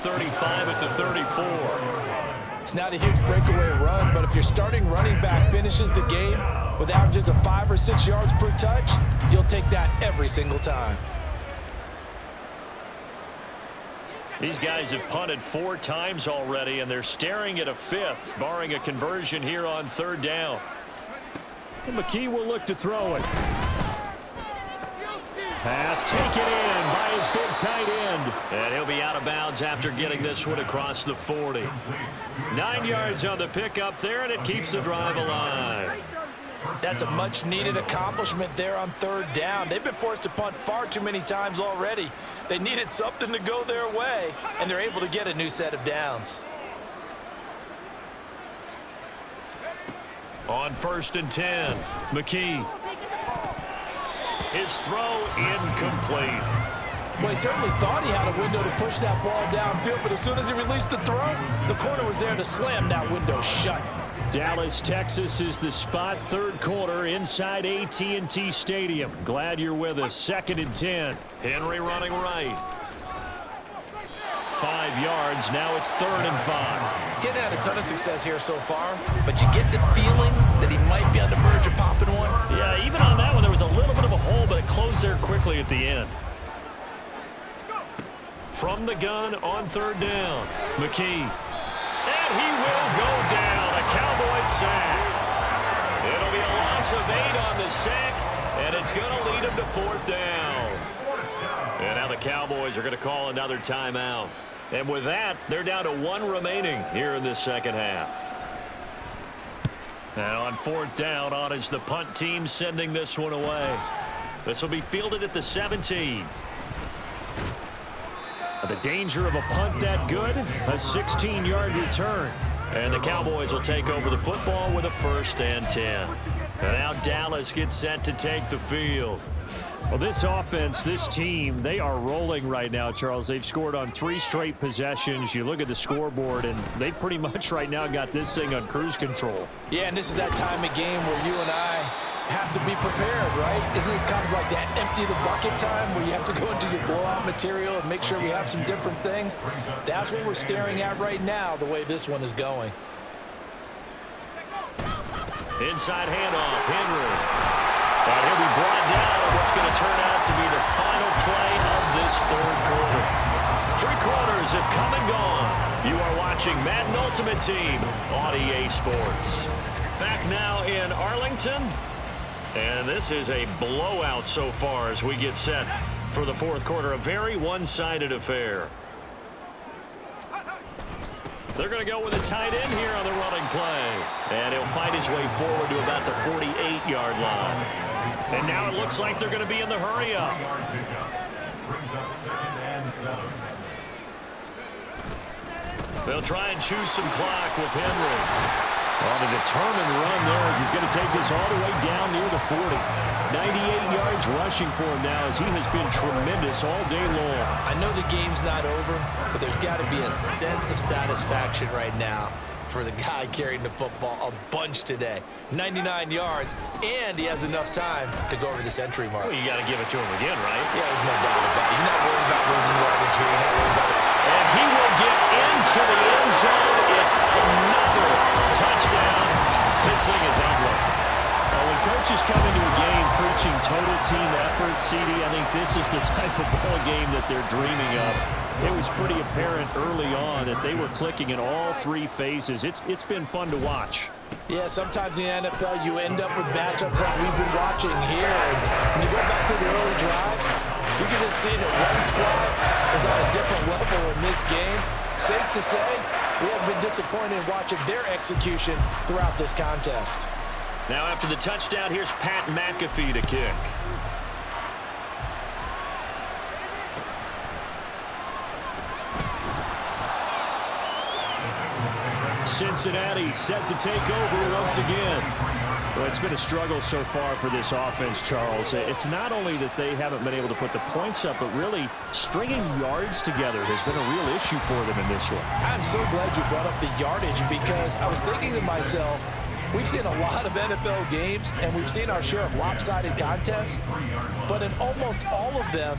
35 at the 34. It's not a huge breakaway run, but if your starting running back finishes the game with averages of 5 or 6 yards per touch, you'll take that every single time. These guys have punted 4 times already, and they're staring at a 5th, barring a conversion here on 3rd down. And McKee will look to throw it. Pass taken in by his big tight end. And he'll be out of bounds after getting this one across the 40. 9 yards on the pickup there, and it keeps the drive alive. That's a much-needed accomplishment there on 3rd down. They've been forced to punt far too many times already. They needed something to go their way, and they're able to get a new set of downs. On 1st and 10, McKee. His throw incomplete. Well, he certainly thought he had a window to push that ball downfield, but as soon as he released the throw, the corner was there to slam that window shut. Dallas, Texas is the spot. 3rd quarter inside AT&T Stadium. Glad you're with us. 2nd and 10. Henry running right. 5 yards. Now it's 3rd and 5. Getting had a ton of success here so far, but you get the feeling that he might be on the verge of popping one. Yeah, even on that one, there was a little bit of a hole, but it closed there quickly at the end. From the gun on 3rd down, McKee. And he will go down. A Cowboys sack. It'll be a loss of 8 on the sack, and it's going to lead him to 4th down. And now the Cowboys are going to call another timeout. And with that, they're down to 1 remaining here in this 2nd half. Now on 4th down, on is the punt team sending this one away. This will be fielded at the 17. The danger of a punt that good, a 16-yard return. And the Cowboys will take over the football with a 1st and 10. And now Dallas gets set to take the field. Well, this offense, this team, they are rolling right now, Charles. They've scored on 3 straight possessions. You look at the scoreboard, and they pretty much right now got this thing on cruise control. Yeah, and this is that time of game where you and I have to be prepared, right? Isn't this kind of like that empty the bucket time where you have to go into your blowout material and make sure we have some different things? That's what we're staring at right now, the way this one is going. Inside handoff, Henry. And he'll be brought down on what's going to turn out to be the final play of this 3rd quarter. 3 quarters have come and gone. You are watching Madden Ultimate Team on EA Sports. Back now in Arlington. And this is a blowout so far as we get set for the 4th quarter. A very one-sided affair. They're going to go with a tight end here on the running play. And he'll fight his way forward to about the 48-yard line. And now it looks like they're going to be in the hurry-up. They'll try and choose some clock with Henry. On a determined run there as he's going to take this all the way down near the 40. 98 yards rushing for him now as he has been tremendous all day long. I know the game's not over, but there's got to be a sense of satisfaction right now for the guy carrying the football a bunch today. 99 yards, and he has enough time to go over the century mark. Well, you got to give it to him again, right? Yeah, there's no doubt about it. You're not worried about losing yardage here. You're not worried about it. And he will get into the end zone. It's another touchdown. This thing is ugly. When coaches come into a game preaching total team effort, CD, I think this is the type of ball game that they're dreaming of. It was pretty apparent early on that they were clicking in all 3 phases. It's been fun to watch. Yeah, sometimes in the NFL you end up with matchups like we've been watching here. And when you go back to the early drives, you can just see that one squad is on a different level in this game. Safe to say, we have been disappointed watching their execution throughout this contest. Now after the touchdown, here's Pat McAfee to kick. Cincinnati set to take over once again. Well, it's been a struggle so far for this offense, Charles. It's not only that they haven't been able to put the points up, but really stringing yards together has been a real issue for them in this one. I'm so glad you brought up the yardage because I was thinking to myself, we've seen a lot of NFL games, and we've seen our share of lopsided contests, but in almost all of them,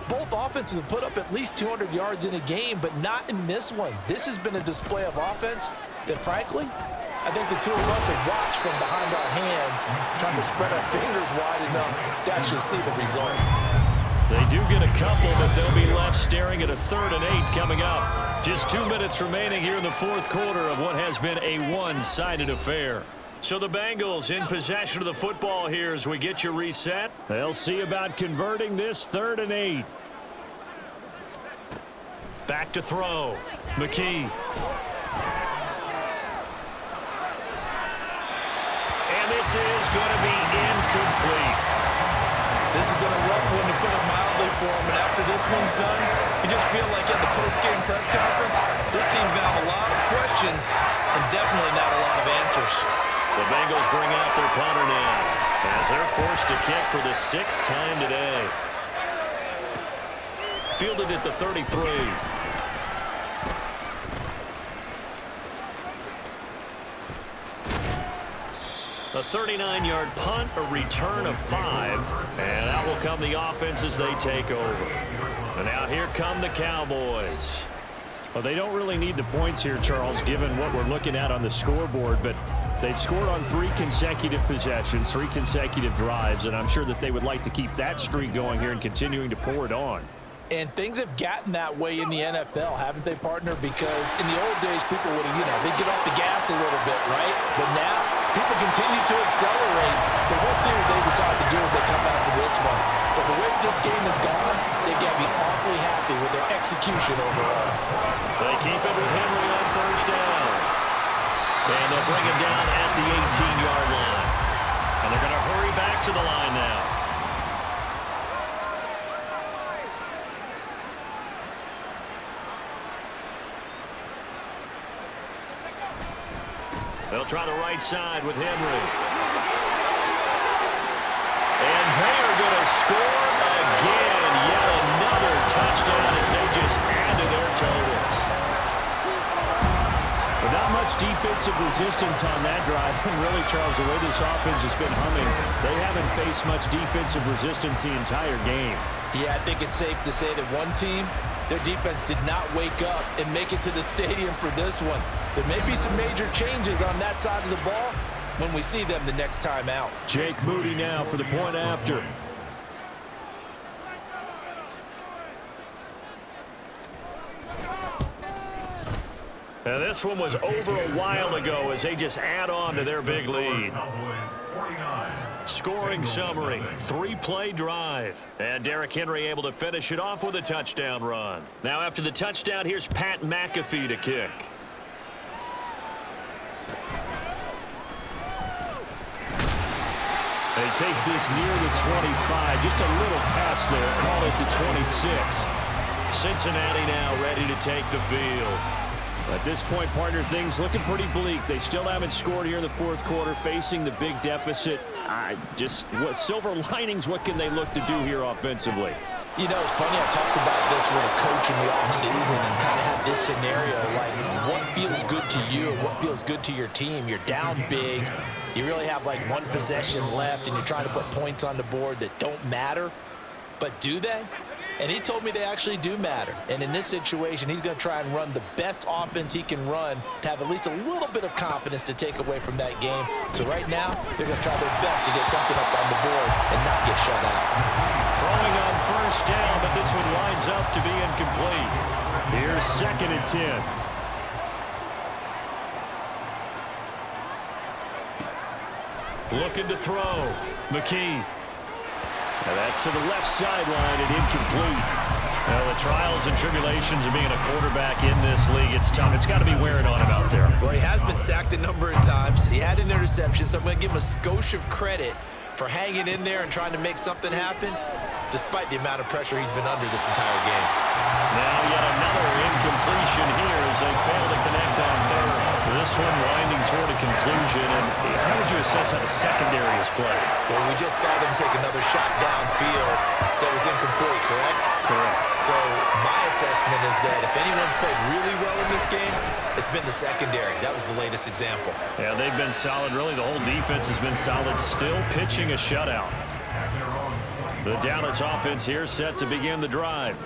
Both offenses have put up at least 200 yards in a game, but not in this one. This has been a display of offense that, frankly, I think the two of us have watched from behind our hands, trying to spread our fingers wide enough to actually see the result. They do get a couple, but they'll be left staring at a 3rd and 8 coming up. Just 2 minutes remaining here in the 4th quarter of what has been a one-sided affair. So the Bengals in possession of the football here as we get you reset. They'll see about converting this 3rd and 8. Back to throw. McKee. And this is going to be incomplete. This has been a rough one, to put it mildly, for him. And after this one's done, you just feel like at the post-game press conference, this team's going to have a lot of questions and definitely not a lot of answers. The Bengals bring out their punter now as they're forced to kick for the 6th time today. Fielded at the 33. A 39-yard punt, a return of 5, and out will come the offense as they take over. And now here come the Cowboys. Well, they don't really need the points here, Charles, given what we're looking at on the scoreboard, but they've scored on 3 consecutive possessions, 3 consecutive drives, and I'm sure that they would like to keep that streak going here and continuing to pour it on. And things have gotten that way in the NFL, haven't they, partner? Because in the old days, people would, they'd get off the gas a little bit, right? But now, people continue to accelerate. But we'll see what they decide to do as they come out of this one. But the way this game has gone, they got to be awfully happy with their execution overall. They keep it with Henry on 1st down. And they'll bring him down at the 18-yard line. And they're going to hurry back to the line now. They'll try the right side with Henry. And they are going to score again. Yet another touchdown as they just add to their totals. But not much defensive resistance on that drive. And really, Charles, the way this offense has been humming, they haven't faced much defensive resistance the entire game. Yeah, I think it's safe to say that one team, their defense did not wake up and make it to the stadium for this one. There may be some major changes on that side of the ball when we see them the next time out. Jake Moody now for the point after. Now this one was over a while ago as they just add on to their big lead. Scoring summary, 3-play drive. And Derrick Henry able to finish it off with a touchdown run. Now after the touchdown, here's Pat McAfee to kick. And he takes this near the 25. Just a little pass there. Call it the 26. Cincinnati now ready to take the field. At this point, partner, things looking pretty bleak. They still haven't scored here in the 4th quarter, facing the big deficit. What silver linings, what can they look to do here offensively? You know, it's funny, I talked about this with a coach in the offseason and kind of had this scenario, like what feels good to you, what feels good to your team. You're down big, you really have like 1 possession left, and you're trying to put points on the board that don't matter. But do they? And he told me they actually do matter. And in this situation, he's going to try and run the best offense he can run to have at least a little bit of confidence to take away from that game. So right now, they're going to try their best to get something up on the board and not get shut out. Throwing on 1st down, but this one lines up to be incomplete. Here's 2nd and 10. Looking to throw. McKee. Now that's to the left sideline and incomplete. Well, the trials and tribulations of being a quarterback in this league, it's tough. It's got to be wearing on him out there. Well, he has been sacked a number of times. He had an interception, so I'm going to give him a skosh of credit for hanging in there and trying to make something happen, despite the amount of pressure he's been under this entire game. Now yet another incompletion here as they fail to connect on 3rd. This one winding toward a conclusion. And how would you assess how the secondary has played? Well, we just saw them take another shot downfield that was incomplete, correct? Correct. So my assessment is that if anyone's played really well in this game, it's been the secondary. That was the latest example. Yeah, they've been solid. Really, the whole defense has been solid. Still pitching a shutout. The Dallas offense here set to begin the drive.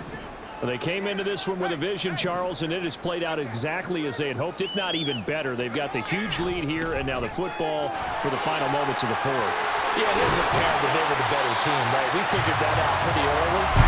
They came into this one with a vision, Charles, and it has played out exactly as they had hoped, if not even better. They've got the huge lead here, and now the football for the final moments of the fourth. Yeah, it was apparent that they were the better team, right? We figured that out pretty early.